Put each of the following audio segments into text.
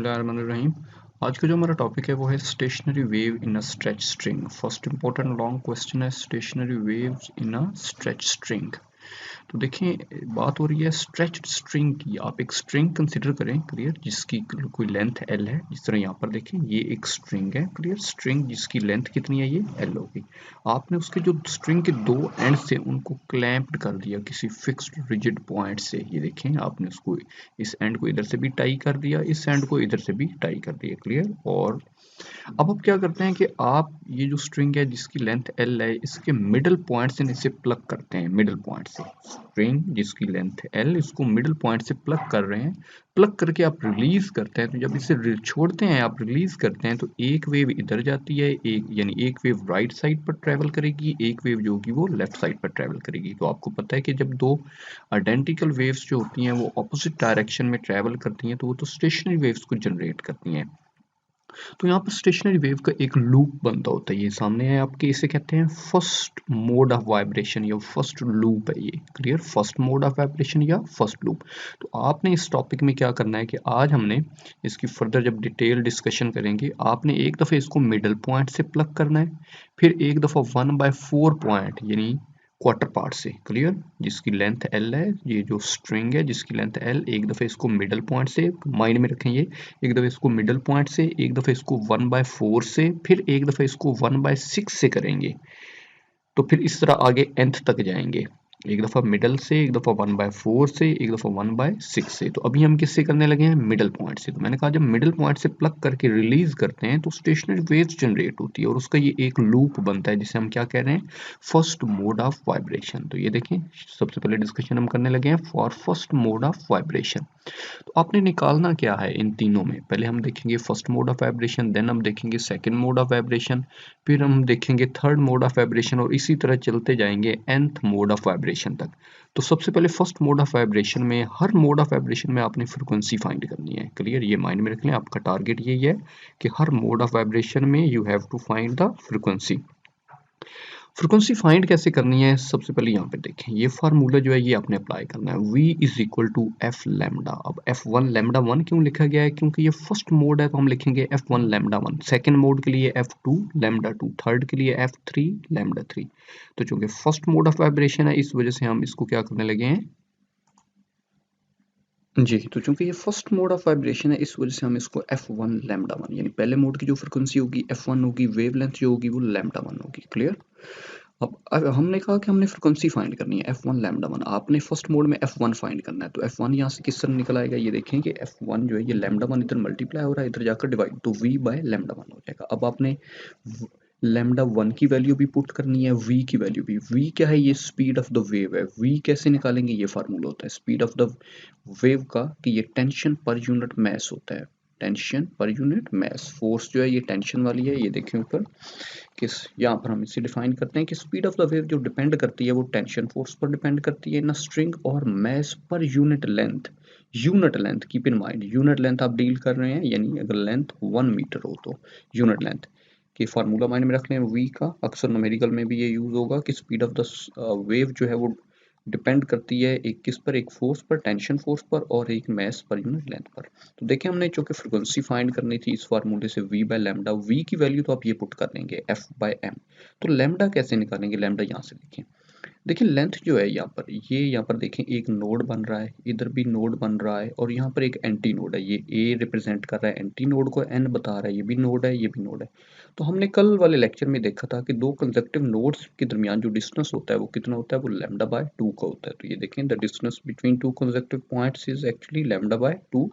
बिस्मिल्लाहिर्रहमानिर्रहीम। आज का जो हमारा टॉपिक है वो है stationary wave in a stretch string. First important long question है stationary waves in a stretch string. तो देखिए बात हो रही है स्ट्रेच्ड स्ट्रिंग की। आप एक स्ट्रिंग कंसिडर करें क्लियर, जिसकी कोई लेंथ एल है। जिस तरह यहाँ पर देखें ये एक स्ट्रिंग है क्लियर, स्ट्रिंग जिसकी लेंथ कितनी है, ये एल होगी। आपने उसके जो स्ट्रिंग के दो एंड से उनको क्लैंप्ड कर दिया किसी फिक्स्ड रिजिड पॉइंट से। ये देखें आपने उसको इस एंड को इधर से भी टाई कर दिया, इस एंड को इधर से भी टाई कर दिया क्लियर। और अब आप क्या करते हैं कि आप ये जो स्ट्रिंग है जिसकी लेंथ एल है, इसके मिडल पॉइंट से इसे प्लग करते हैं। मिडल पॉइंट से स्ट्रिंग जिसकी लेंथ एल, इसको मिडल पॉइंट से प्लग कर रहे हैं। प्लग करके आप रिलीज करते हैं। तो जब इसे छोड़ते हैं, आप रिलीज करते हैं, तो एक वेव इधर जाती है, एक यानी एक वेव राइट साइड पर ट्रेवल करेगी, एक वेव जो होगी वो लेफ्ट साइड पर ट्रेवल करेगी। तो आपको पता है कि जब दो आइडेंटिकल वेव्स जो होती हैं वो ऑपोजिट डायरेक्शन में ट्रेवल करती हैं तो वो तो स्टेशनरी वेव्स को जनरेट करती हैं। तो यहाँ पर स्टेशनरी वेव का एक लूप बनता होता है। ये सामने है आपके, इसे कहते हैं फर्स्ट मोड ऑफ वाइब्रेशन या फर्स्ट लूप है ये clear, first mode of vibration या फर्स्ट लूप। तो आपने इस टॉपिक में क्या करना है कि आज हमने इसकी फर्दर जब डिटेल डिस्कशन करेंगे, आपने एक दफ़े इसको मिडल पॉइंट से प्लग करना है, फिर एक दफ़ा 1/4 पॉइंट यानी क्वार्टर पार्ट से क्लियर, जिसकी लेंथ एल है, ये जो स्ट्रिंग है जिसकी लेंथ एल, एक दफ़े इसको मिडल पॉइंट से माइंड में रखें ये, एक दफ़े इसको मिडल पॉइंट से, एक दफ़े इसको 1/4 से, फिर एक दफ़े इसको 1/6 से करेंगे। तो फिर इस तरह आगे nth तक जाएंगे। एक दफ़ा मिडल से, एक दफ़ा 1/4 से, एक दफ़ा 1/6 से। तो अभी हम किससे करने लगे हैं, मिडल पॉइंट से। तो मैंने कहा जब मिडल पॉइंट से प्लग करके रिलीज करते हैं तो स्टेशनरी वेव्स जनरेट होती है और उसका ये एक लूप बनता है जिसे हम क्या कह रहे हैं, फर्स्ट मोड ऑफ वाइब्रेशन। तो ये देखें सबसे पहले डिस्कशन हम करने लगे हैं for first mode of vibration. तो आपने निकालना क्या है इन तीनों में, पहले हम देखेंगे first mode of vibration, then हम देखेंगे सेकंड मोड ऑफ वाइब्रेशन, फिर हम देखेंगे थर्ड मोड ऑफ वाइब्रेशन और इसी तरह चलते जाएंगे nth मोड ऑफ वाइब्रेशन तक। तो सबसे पहले फर्स्ट मोड ऑफ वाइब्रेशन में, हर मोड ऑफ वाइब्रेशन में आपने फ्रिक्वेंसी फाइंड करनी है क्लियर, ये माइंड में रख लें। आपका टारगेट यही है कि हर मोड ऑफ वाइब्रेशन में you have to find the frequency. Frequency find कैसे करनी है, सबसे पहले यहाँ पे देखें ये फार्मूला जो है ये आपने अप्लाई करना है, v is equal to F lambda. अब f1 लैम्डा 1 क्यों लिखा गया है, क्योंकि ये फर्स्ट मोड है तो हम लिखेंगे f1 लैम्डा 1, सेकेंड मोड के लिए f2 लैम्डा 2, थर्ड के लिए f3 लैम्डा 3। तो चूंकि फर्स्ट मोड ऑफ वाइब्रेशन है इस वजह से हम इसको क्या करने लगे हैं जी। तो चूंकि ये फर्स्ट मोड ऑफ वाइब्रेशन है इस वजह से हम इसको f1 लैम्डा 1 यानी पहले मोड की जो फ्रिक्वेंसी होगी f1 होगी, वेवलेंथ जो होगी वो लैम्डा 1 होगी क्लियर। अब हमने कहा कि हमने फ्रिक्वेंसी फाइंड करनी है f1 लैम्डा 1, आपने फर्स्ट मोड में f1 फाइंड करना है। तो f1 यहाँ से किस तरह निकल आएगा, ये देखें कि f1 जो है ये लैम्डा 1 इधर मल्टीप्लाई हो रहा है, इधर जाकर डिवाइड, तो v बाय लैम्डा 1 हो जाएगा। अब आपने लैम्डा 1 की वैल्यू भी पुट करनी है, v की वैल्यू भी। v क्या है, ये स्पीड ऑफ द वेव है। v कैसे निकालेंगे, ये फार्मूला होता है स्पीड ऑफ द वेव का कि ये टेंशन पर यूनिट मैस होता है, tension per unit mess. Force जो है ये टेंशन वाली है, ये देखें ऊपर किस, यहाँ पर हम इसे डिफाइन करते हैं कि स्पीड ऑफ द वेव जो डिपेंड करती है वो टेंशन फोर्स पर डिपेंड करती है ना स्ट्रिंग, और mass per unit length. Unit length keep in mind, unit length आप डील कर रहे हैं, यानी अगर लेंथ 1 मीटर हो तो यूनिट लेंथ की फार्मूला माइंड में रख लें v का। अक्सर न्यूमेरिकल में भी ये यूज होगा कि स्पीड ऑफ द वेव जो है वो डिपेंड करती है एक किस पर, एक फोर्स पर, टेंशन फोर्स पर, और एक मैस पर यूनिट लेंथ पर। तो देखिए हमने चूंकि फ्रिक्वेंसी फाइंड करनी थी इस फार्मूले से v बाय लैम्डा, v की वैल्यू तो आप ये पुट कर देंगे f बाय m। तो लैम्डा कैसे निकालेंगे, लैम्डा यहाँ से देखें, देखिए लेंथ जो है यहाँ पर, ये यहाँ पर देखें एक नोड बन रहा है, इधर भी नोड बन रहा है, और यहाँ पर एक एंटी नोड है, ये a रिप्रेजेंट कर रहा है एंटी नोड को, n बता रहा है, ये भी नोड है, ये भी नोड है। तो हमने कल वाले लेक्चर में देखा था कि दो कंसेक्टिव नोड्स के दरमियान जो डिस्टेंस होता है वो कितना होता है, वो लैम्डा बाय 2 का होता है। तो ये देखें the distance between two consecutive points is actually lambda by 2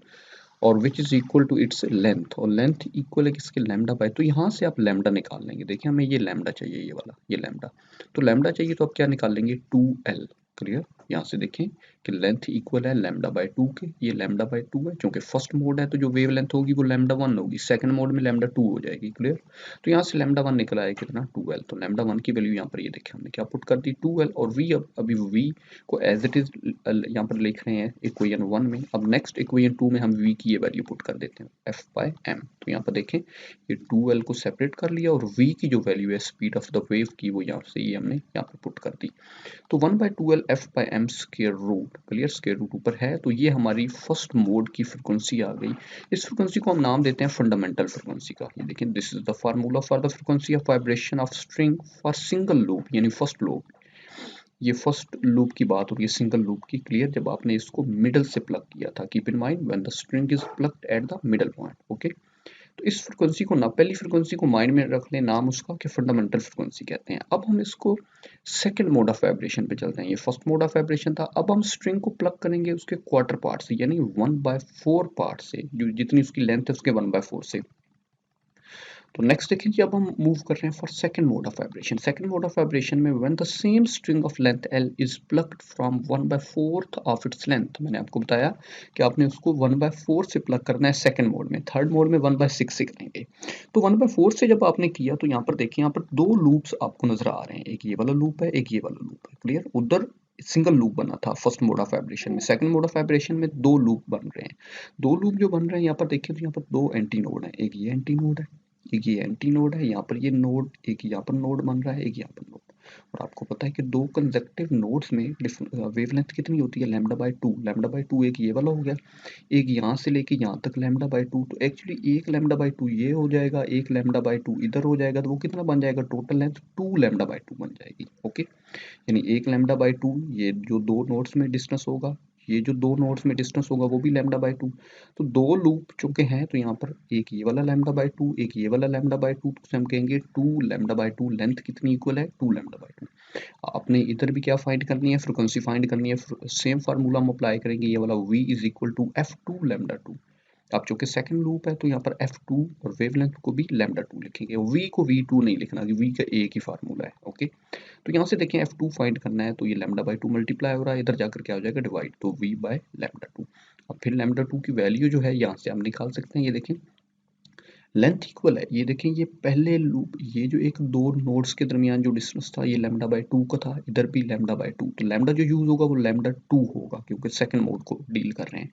और which is equal to its length, और लेंथ इक्वल है किसके, लैम्डा बाय। तो यहाँ से आप लैम्डा निकाल लेंगे, देखिए हमें ये लैम्डा चाहिए, ये वाला ये लैम्डा। तो लैम्डा चाहिए तो आप क्या निकाल लेंगे, 2l क्लियर। यहाँ से देखें कि लेंथ इक्वल है लैम्डा बाय 2 के, ये लैम्डा बाय 2 है, क्योंकि फर्स्ट मोड है तो जो वेव लेंथ होगी वो लैम्डा 1 होगी, सेकंड मोड में लैम्डा 2 हो जाएगी क्लियर। तो यहाँ से लैम्डा 1 निकला है कितना, 2l। तो लैम्डा 1 की वैल्यू यहाँ पर ये देखें हमने क्या पुट कर दी, 2l, और v अब अभी v को एज इट इज यहाँ पर लिख रहे हैं इक्वेशन 1 में। अब नेक्स्ट इक्वेशन 2 में हम v की ये वैल्यू पुट कर देते हैं f बाय m। तो यहाँ पर देखें ये 2l को सेपरेट कर लिया और v की जो वैल्यू है स्पीड ऑफ द वेव की वो यहाँ से ये हमने यहाँ पर पुट कर दी। तो 1/2l f by m square root, clear, square root ऊपर है। तो ये हमारी फर्स्ट मोड की फ्रिक्वेंसी आ गई। इस फ्रिक्वेंसी को हम नाम देते हैं फंडामेंटल फ्रिक्वेंसी का। ये देखिए, this is the formula for the frequency of vibration of string for single loop, यानी फर्स्ट लूप। ये फर्स्ट लूप की बात हो रही है, सिंगल लूप की, क्लियर, जब आपने इसको मिडल से प्लग किया था। Keep in mind when the string is plucked at the middle point. Okay, तो इस फ्रिक्वेंसी को ना, पहली फ्रिक्वेंसी को माइंड में रख लें, नाम उसका कि फंडामेंटल फ्रिक्वेंसी कहते हैं। अब हम इसको सेकंड मोड ऑफ वाइब्रेशन पे चलते हैं। ये फर्स्ट मोड ऑफ वाइब्रेशन था। अब हम स्ट्रिंग को प्लग करेंगे उसके क्वार्टर पार्ट से, यानी 1/4 पार्ट से, जो जितनी उसकी लेंथ है उसके 1/4 से। तो नेक्स्ट देखिए जी, अब हम मूव कर रहे हैं for second mode of vibration. Second mode of vibration में when the same string of length L is plugged from 1/4 of its length, मैंने आपको बताया कि आपने उसको 1/4 से प्लग करना है सेकंड मोड में। थर्ड मोड में 1/6 से करेंगे। तो 1/4 से जब आपने किया तो यहाँ पर देखिए, यहाँ पर दो लूप्स आपको नजर आ रहे हैं, एक ये वाला लूप है, एक ये वाला लूप है, क्लियर। उधर सिंगल लूप बना था फर्स्ट मोड ऑफ वाइब्रेशन में, सेकंड मोड ऑफ वाइब्रेशन में दो लूप बन रहे हैं। दो लूप जो बन रहे हैं यहाँ पर देखिए, तो यहाँ पर दो एंटी नोड है, एक ये एंटी नोड है, एक ये एंटी नोड है। यहाँ पर ये नोड, एक यहाँ पर नोड बन रहा है, एक यहाँ पर नोड। और आपको पता है कि दो कंसेक्टिव नोड्स में वेवलेंथ कितनी होती है, λ/2। λ/2 एक ये वाला हो गया, एक यहाँ से लेके यहाँ तक λ/2। तो एक्चुअली एक λ/2 ये हो जाएगा, एक λ/2 इधर हो जाएगा, तो वो कितना बन जाएगा, टोटल लेंथ 2 λ/2 बन जाएगी। ओके, यानी एक λ/2 ये जो दो नोड्स में डिस्टेंस होगा, ये जो दो नोड्स में डिस्टेंस होगा वो भी λ/2। तो दो लूप चुके हैं, तो यहाँ पर एक ये वाला λ/2, एक ये वाला λ/2, तो उसे हम कहेंगे 2 λ/2। लेंथ कितनी इक्वल है, 2 λ/2। आपने इधर भी क्या फाइंड करनी है, फ्रिक्वेंसी फाइंड करनी है। सेम फार्मूला हम अप्लाई करेंगे, ये वाला v is equal to f2 λ2। अब चूंकि सेकंड लूप है तो यहाँ पर f2 और वेवलेंथ को भी λ2 लिखेंगे, v को v2 नहीं लिखना, v का एक ही फार्मूला है। ओके, तो यहाँ से देखें f2 फाइंड करना है, तो ये λ/2 मल्टीप्लाई हो रहा है, इधर जाकर क्या हो जाएगा, डिवाइड, तो v/λ2। अब फिर λ2 की वैल्यू जो है यहाँ से हम निकाल सकते हैं। ये देखें, लेंथ इक्वल है, ये देखें, ये पहले लूप, ये जो एक दो नोड्स के दरमियान जो डिस्टेंस था ये λ/2 का था, इधर भी λ/2। तो लैम्डा जो यूज होगा वो λ2 होगा, क्योंकि सेकंड मोड को डील कर रहे हैं।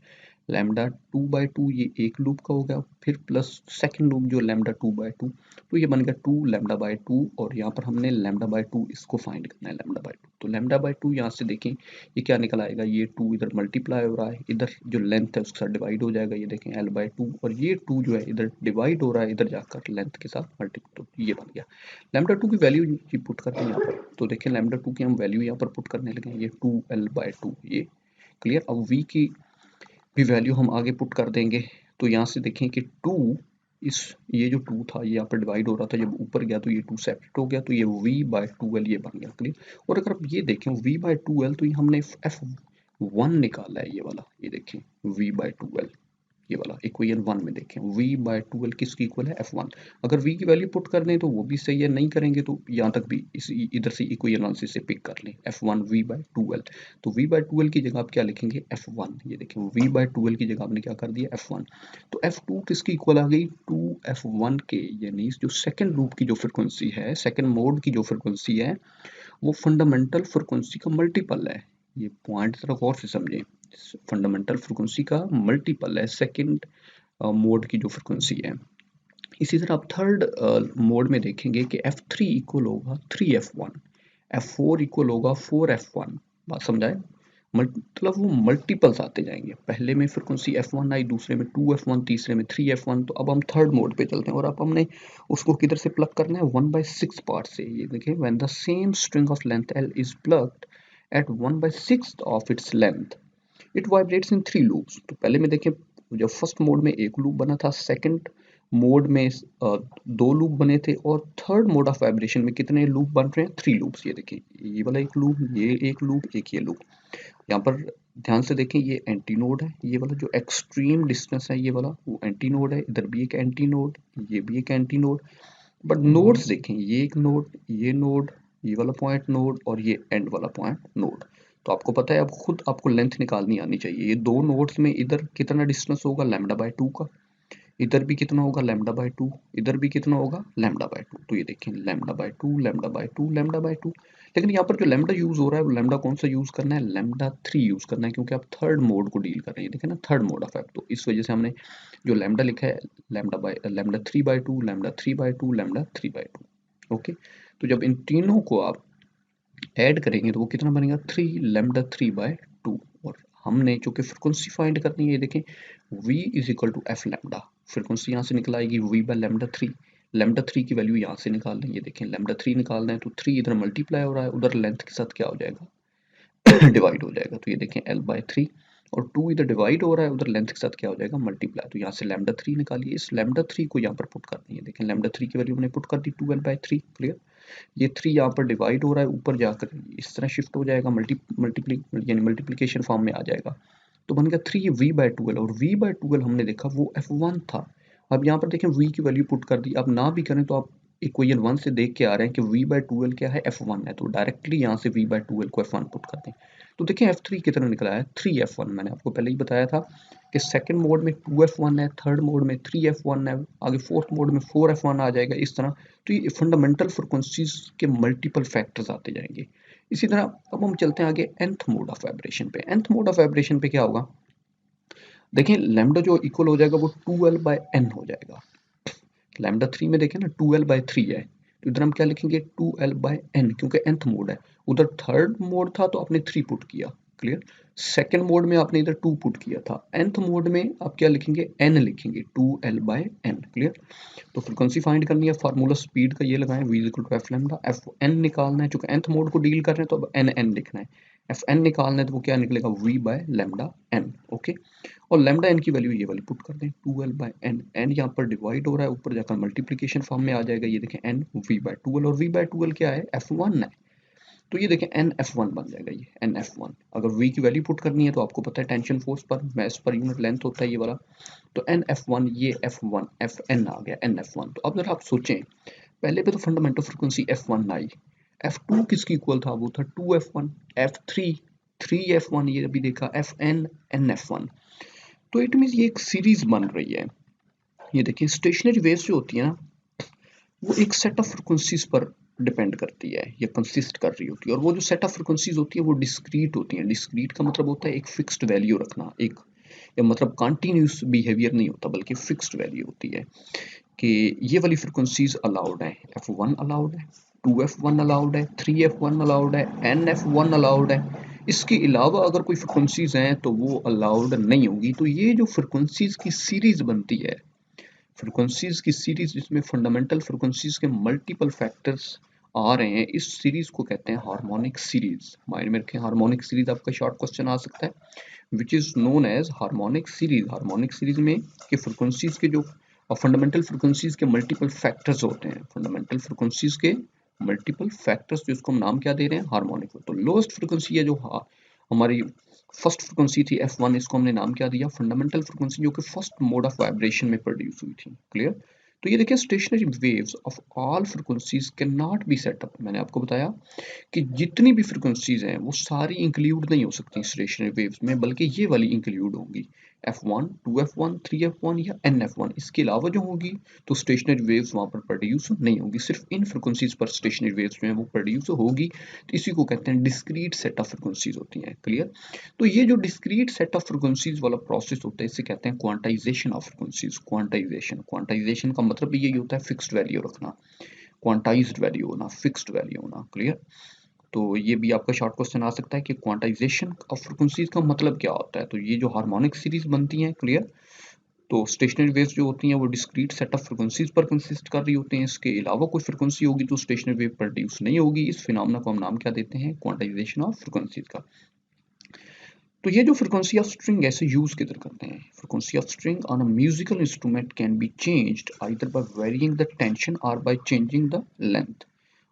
λ2/2 ये एक लूप का हो गया, फिर प्लस सेकंड लूप जो λ2/2, तो ये बन गया 2 λ/2। और यहाँ पर हमने λ/2 इसको फाइंड करना है, λ/2। तो λ/2 यहाँ से देखें ये क्या निकल आएगा, ये 2 इधर मल्टीप्लाई हो रहा है, इधर जो लेंथ है उसके साथ डिवाइड हो जाएगा, ये देखें l/2, और ये 2 जो है इधर डिवाइड हो रहा है, इधर जाकर लेंथ के साथ मल्टीप्लाई, तो ये बन गया। λ2 की वैल्यू ये पुट करते हैं यहाँ पर, तो देखें λ2 की हम वैल्यू यहाँ पर पुट करने लगे, ये 2l/2, ये क्लियर। अब v की भी वैल्यू हम आगे पुट कर देंगे, तो यहाँ से देखें कि 2 इस, ये जो 2 था ये यहाँ पर डिवाइड हो रहा था, जब ऊपर गया तो ये 2 सेपरेट हो गया, तो ये v/2l ये बन गया, क्लियर। और अगर आप ये देखें v/2l, तो ये हमने f1 निकाला है, ये वाला, ये देखें v/2l, ये वाला इक्वेशन 1 में देखें v/2l किसकी इक्वल है, f1। अगर v की वैल्यू पुट कर दें तो वो भी सही है, नहीं करेंगे तो यहाँ तक भी इस इधर से इक्वेशन 1 से पिक कर लें, f1 v/2l। तो v/2l की जगह आप क्या लिखेंगे, f1। ये देखें v/2l की जगह आपने क्या कर दिया, f1। तो f2 किसकी इक्वल आ गई, 2f1 के, यानी जो सेकंड लूप की जो फ्रिक्वेंसी है, सेकंड मोड की जो फ्रिक्वेंसी है, वो फंडामेंटल फ्रिक्वेंसी का मल्टीपल है। ये पॉइंट जरा गौर से समझें, फंडामेंटल फ्रिक्वेंसी का मल्टीपल है सेकंड मोड की जो फ्रिक्वेंसी है। इसी तरह आप थर्ड मोड में देखेंगे कि f3 इक्वल होगा 3f1, f4 इक्वल होगा 4f1। बात समझाए, मतलब वो मल्टीपल्स आते जाएंगे, पहले में फ्रिक्वेंसी f1 आई, दूसरे में 2f1, तीसरे में 3f1। तो अब हम थर्ड मोड पे चलते हैं, और अब हमने उसको किधर से प्लग करना है, 1/6 पार्ट से। ये देखें, when the same string of length L is plucked at 1/6 of its length it vibrates in 3 loops. तो पहले में देखें, जब फर्स्ट मोड में एक लूप बना था, सेकंड मोड में दो लूप बने थे, और थर्ड मोड ऑफ वाइब्रेशन में कितने लूप बन रहे हैं, 3 लूप्स। ये देखें, ये वाला एक लूप, ये एक लूप, एक ये लूप। यहाँ पर ध्यान से देखें, ये एंटी नोड है, ये वाला जो एक्सट्रीम डिस्टेंस है ये वाला वो एंटी नोड है, इधर भी एक एंटी नोड, ये भी एक एंटी नोड। बट नोड्स देखें, ये एक नोड, ये नोड, ये वाला पॉइंट नोड, और ये एंड वाला पॉइंट नोड। तो आपको पता है, अब खुद आपको लेंथ निकालनी आनी चाहिए। ये दो नोड्स में इधर कितना डिस्टेंस होगा, λ/2 का, इधर भी कितना होगा, λ/2, इधर भी कितना होगा, λ/2। तो ये देखें, λ/2, λ/2, λ/2। लेकिन यहाँ पर जो लैम्डा यूज हो रहा है वो लैम्डा कौन सा यूज करना है, λ3 यूज करना है, क्योंकि आप थर्ड मोड को डील कर रहे हैं। देखें ना, थर्ड मोड ऑफ तो इस वजह से हमने जो लैम्डा लिखा है, λ3/2, λ3/2, λ3/2। ओके, तो जब इन तीनों को आप ऐड करेंगे तो वो कितना बनेगा, 3 λ3/2 2, और हमने जो कि फ्रिक्वेंसी फाइंड करनी है, देखें v is equal to F lambda, frequency यहाँ से निकल आएगी v बाय लैम्डा 3, लैम्डा 3 की वैल्यू यहाँ से निकाल लेंगे, देखें लैम्डा 3 निकालना है तो 3 इधर मल्टीप्लाई हो रहा है, उधर लेंथ के साथ क्या हो जाएगा डिवाइड हो जाएगा, तो ये देखें l बाय 3 और 2 इधर डिवाइड हो रहा है, उधर लेंथ के साथ क्या हो जाएगा मल्टीप्लाई, तो यहाँ से लैम्डा 3 निकालिए, इस लैम्डा 3 को यहाँ पर पुट करनी है, देखें लैम्डा 3 की वैल्यू हमने पुट कर दी 2l बाय 3, क्लियर। ये 3 यहाँ पर डिवाइड हो रहा है, ऊपर जाकर इस तरह शिफ्ट हो जाएगा, मल्टीप्लिकेशन फॉर्म में आ जाएगा, तो बन गया 3v/2l, और v/2l हमने देखा वो f1 था। अब यहाँ पर देखें v की वैल्यू पुट कर दी, आप ना भी करें तो आप इक्वेशन 1 से देख के आ रहे हैं कि v/2l क्या है, f1 है, तो डायरेक्टली यहाँ से v/2l को f1 पुट कर दें, तो देखें f3 कितना निकला है 3f1, मैंने आपको पहले ही बताया था कि सेकंड मोड में 2f1 है, थर्ड मोड में 3f1 है, आगे फोर्थ मोड में 4f1 आ जाएगा इस तरह, तो ये फंडामेंटल फ्रिक्वेंसीज के मल्टीपल फैक्टर्स आते जाएंगे। इसी तरह अब हम चलते हैं आगे nth मोड ऑफ वाइब्रेशन पे, nth मोड ऑफ वाइब्रेशन पे क्या होगा, देखिए लैम्डा जो इक्वल हो जाएगा वो 2l बाय n हो जाएगा, लैम्डा 3 में देखें ना 2l बाय 3 है, तो इधर हम क्या लिखेंगे 2l बाय n, क्योंकि nth मोड है, उधर थर्ड मोड था तो आपने 3 पुट किया, क्लियर। सेकेंड मोड में आपने इधर 2 पुट किया था, nth मोड में आप क्या लिखेंगे n लिखेंगे 2l बाय n, क्लियर। तो फ्रिक्वेंसी फाइंड करनी है, फार्मूला स्पीड का ये लगाएं v equal to F lambda, F N निकालना है, चूंकि nth मोड को डील कर रहे हैं तो अब एन एन लिखना है, एफ एन निकालना है तो वो क्या निकलेगा v by lambda N, okay. और लैम्डा एन की वैल्यू ये वाली पुट कर दें 2l बाय एन, एन यहाँ पर डिवाइड हो रहा है, ऊपर जाकर मल्टीप्लिकेशन फॉर्म में आ जाएगा, ये देखें n v बाय 2l, और v बाय 2l क्या है f1 है, तो ये देखें एन एफ वन बन जाएगा, ये एन एफ वन। अगर v की वैल्यू पुट करनी है तो आपको पता है टेंशन फोर्स पर मैस पर यूनिट लेंथ होता है ये वाला, तो एन एफ वन, ये एफ वन, एफ एन आ गया एन एफ वन। तो अब अगर आप सोचें पहले पे तो फंडामेंटल फ्रिक्वेंसी एफ वन आई, एफ टू किसकी इक्वल था, वो था 2f1, एफ थ्री 3f1, ये अभी देखा F N N F one, तो इट मीन ये एक सीरीज बन रही है। ये देखिए स्टेशनरी वेव्स जो होती है ना वो एक सेट ऑफ फ्रिक्वेंसीज पर डिपेंड करती है या कंसिस्ट कर रही होती है, और वो जो सेट ऑफ फ्रिक्वेंसीज होती है वो डिस्क्रीट होती हैं। डिस्क्रीट का मतलब होता है एक फिक्स्ड वैल्यू रखना, एक या मतलब कंटिन्यूस बिहेवियर नहीं होता बल्कि फिक्स्ड वैल्यू होती है कि ये वाली फ्रिक्वेंसीज अलाउड है, f1 अलाउड है, 2f1 अलाउड है, 3f1 अलाउड है, nf1 अलाउड है। इसके अलावा अगर कोई फ्रिक्वेंसीज हैं तो वो अलाउड नहीं होगी। तो ये जो फ्रिक्वेंसीज की सीरीज बनती है, फ्रिक्वेंसीज की सीरीज जिसमें फंडामेंटल फ्रिक्वेंसीज के मल्टीपल फैक्टर्स आ रहे हैं, इस सीरीज को कहते हैं हार्मोनिक सीरीज। माइंड में रखें हार्मोनिक सीरीज, आपका शॉर्ट क्वेश्चन आ सकता है which is known as harmonic series. Harmonic series में कि फ्रिक्वेंसीज के जो फंडामेंटल फ्रिक्वेंसीज के मल्टीपल फैक्टर्स होते हैं, फंडामेंटल फ्रिक्वेंसीज के मल्टीपल फैक्टर्स जिसको हम नाम क्या दे रहे हैं हार्मोनिक। तो लोएस्ट फ्रिक्वेंसी है जो हमारी फर्स्ट फ्रिक्वेंसी थी f1, इसको हमने नाम क्या दिया फंडामेंटल फ्रिक्वेंसी, जो कि फर्स्ट मोड ऑफ वाइब्रेशन में प्रोड्यूस हुई थी, क्लियर। तो ये देखिए stationery waves of all frequencies can not be set up. मैंने आपको बताया कि जितनी भी फ्रिक्वेंसीज हैं वो सारी इंक्लूड नहीं हो सकती स्टेशनरी वेव्स में, बल्कि ये वाली इंक्लूड होंगी f1, 2f1, 3f1 या nf1। इसके अलावा जो होगी तो स्टेशनरी वेव्स वहाँ पर प्रोड्यूस नहीं होगी, सिर्फ इन फ्रिक्वेंसीज पर स्टेशनरी वेव्स जो है वो प्रोड्यूस होगी। तो इसी को कहते हैं डिस्क्रीट सेट ऑफ फ्रिक्वेंसीज होती हैं, क्लियर। तो ये जो डिस्क्रीट सेट ऑफ फ्रिक्वेंसीज वाला प्रोसेस होता है इसे कहते हैं क्वांटाइजेशन ऑफ फ्रिक्वेंसीज। क्वांटाइजेशन का मतलब यही होता है फिक्स्ड वैल्यू रखना, क्वांटाइज्ड वैल्यू होना, फिक्स्ड वैल्यू होना, क्लियर। तो ये भी आपका शॉर्ट क्वेश्चन आ सकता है कि क्वांटाइजेशन ऑफ फ्रिक्वेंसीज का मतलब क्या होता है। तो ये जो हार्मोनिक सीरीज बनती हैं, क्लियर, तो स्टेशनरी वेव्स जो होती हैं वो डिस्क्रीट सेट ऑफ फ्रिक्वेंसीज पर कंसिस्ट कर रही होती हैं। इसके अलावा कोई फ्रिक्वेंसी होगी तो स्टेशनरी वेव प्रोड्यूस नहीं होगी। इस फिनोमेना को हम नाम क्या देते हैं, क्वांटाइजेशन ऑफ फ्रिक्वेंसीज का। तो ये जो फ्रिक्वेंसी ऑफ स्ट्रिंग ऐसे यूज किधर करते हैं, frequency of string on a musical instrument can be changed either by varying the tension or by changing the length.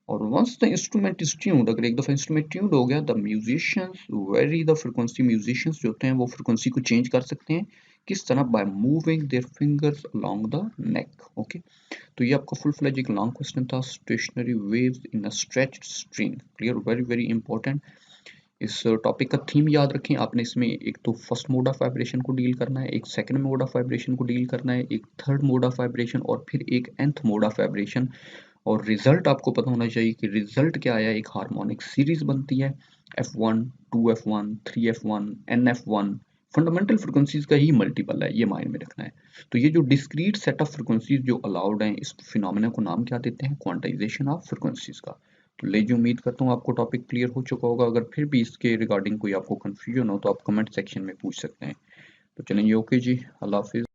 और once the instrument is tuned, अगर एक दफा इंस्ट्रूमेंट ट्यून्ड हो गया, the musicians vary the frequency. Musicians जो होते हैं वो फ्रिक्वेंसी को चेंज कर सकते हैं, किस तरह, by moving their fingers along the neck, okay. तो ये आपका फुल फ्लेज एक लॉन्ग क्वेश्चन था, stationery waves in a stretched string, clear, very very important. इस टॉपिक का थीम याद रखें आपने, इसमें एक तो फर्स्ट मोड ऑफ वाइब्रेशन को डील करना है, एक सेकंड मोड ऑफ वाइब्रेशन को डील करना है, एक थर्ड मोड ऑफ वाइब्रेशन और फिर एक nth मोड ऑफ वाइब्रेशन। और रिजल्ट आपको पता होना चाहिए कि रिजल्ट क्या आया, एक हार्मोनिक सीरीज बनती है f1, 2f1, 3f1, nf1, fundamental frequencies का ही मल्टीपल है, ये माइंड में रखना है। तो ये जो डिस्क्रीट सेट ऑफ फ्रिक्वेंसीज जो अलाउड हैं, इस फिनोमेना को नाम क्या देते हैं, क्वांटाइजेशन ऑफ फ्रिक्वेंसीज का। तो ले जी, उम्मीद करता हूँ आपको टॉपिक क्लियर हो चुका होगा। अगर फिर भी इसके रिगार्डिंग कोई आपको कन्फ्यूजन हो तो आप कमेंट सेक्शन में पूछ सकते हैं। तो चलेंगे, ओके जी, अल्लाह हाफिज़।